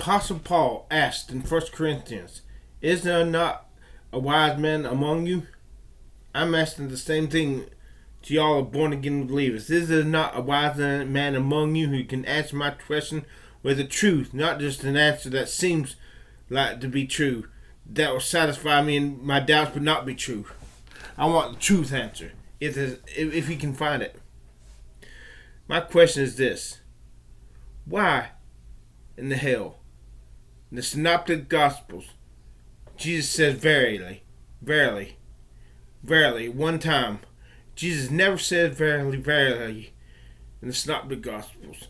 Apostle Paul asked in 1 Corinthians, "Is there not a wise man among you?" I'm asking the same thing to y'all born again believers. Is there not a wise man among you who can answer my question with the truth, not just an answer that seems like to be true, that will satisfy me in my doubts but not be true? I want the truth answer, if he can find it. My question is this: why in the hell, in the Synoptic Gospels, Jesus says verily, verily, verily, one time? Jesus never said verily, verily in the Synoptic Gospels.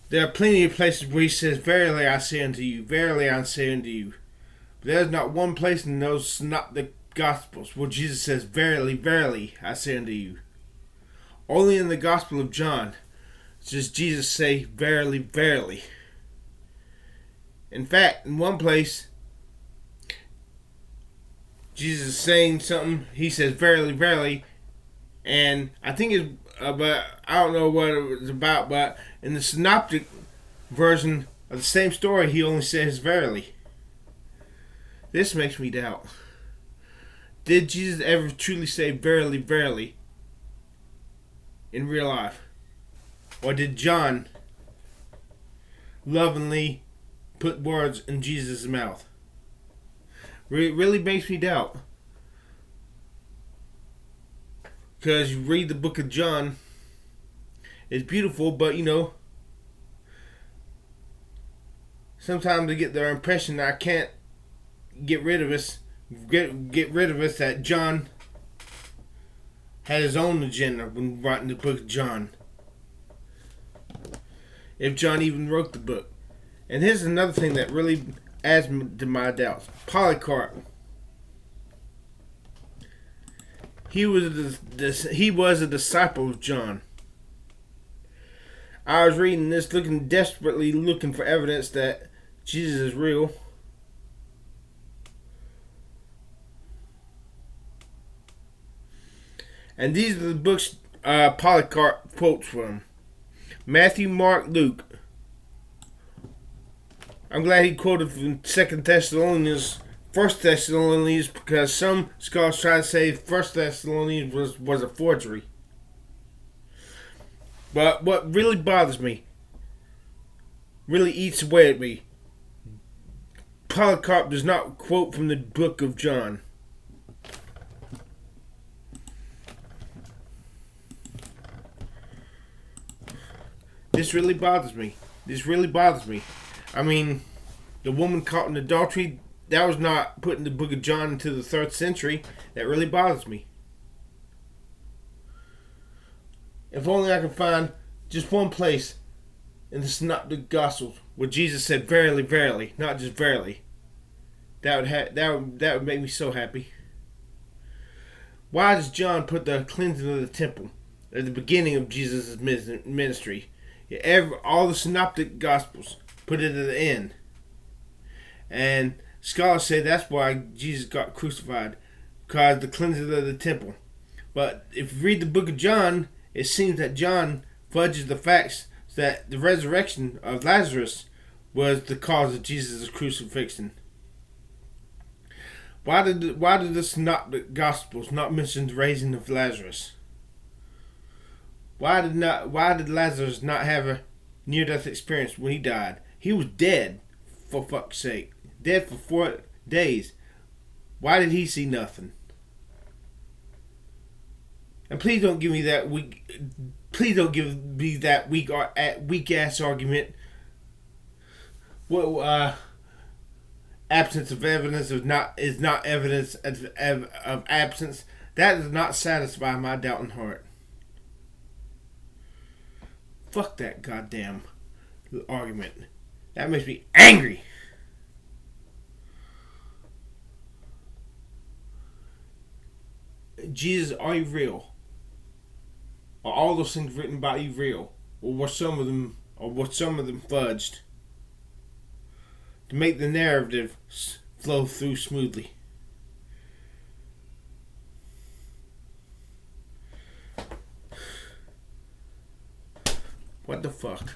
There are plenty of places where he says, "Verily I say unto you, verily I say unto you." But there's not one place in those Synoptic Gospels where Jesus says, "Verily, verily I say unto you." Only in the Gospel of John does Jesus say, "Verily, verily." In fact, in one place, Jesus is saying something. He says, "Verily, verily," and I think it's about, I don't know what it was about, but in the synoptic version of the same story, he only says "verily." This makes me doubt: did Jesus ever truly say "verily, verily" in real life, or did John lovingly put words in Jesus' mouth? It really makes me doubt. Because you read the book of John, it's beautiful, but sometimes I get the impression that I can't get rid of us that John had his own agenda when writing the book of John. If John even wrote the book. And here's another thing that really adds to my doubts. Polycarp. He was a disciple of John. I was reading this, desperately looking for evidence that Jesus is real. And these are the books Polycarp quotes from: Matthew, Mark, Luke. I'm glad he quoted from 2 Thessalonians, 1 Thessalonians, because some scholars try to say 1 Thessalonians was a forgery. But what really bothers me, really eats away at me, Polycarp does not quote from the book of John. This really bothers me. I mean, the woman caught in adultery, that was not put in the book of John until the 3rd century. That really bothers me. If only I could find just one place in the Synoptic Gospels where Jesus said "verily, verily," not just "verily." That would make me so happy. Why does John put the cleansing of the temple at the beginning of Jesus' ministry? All the Synoptic Gospels put it at the end. And scholars say that's why Jesus got crucified, because the cleansing of the temple. But if you read the book of John, it seems that John fudges the facts that the resurrection of Lazarus was the cause of Jesus' crucifixion. Why did the Synoptic Gospels not mention the raising of Lazarus? Why did Lazarus not have a near-death experience when he died? He was dead, for fuck's sake. Dead for 4 days. Why did he see nothing? And please don't give me that weak ass argument. Well, absence of evidence is not evidence of absence. That does not satisfy my doubting heart. Fuck that goddamn argument. That makes me angry. Jesus, are you real? Are all those things written about you real? Or were some of them fudged to make the narrative flow through smoothly? What the fuck?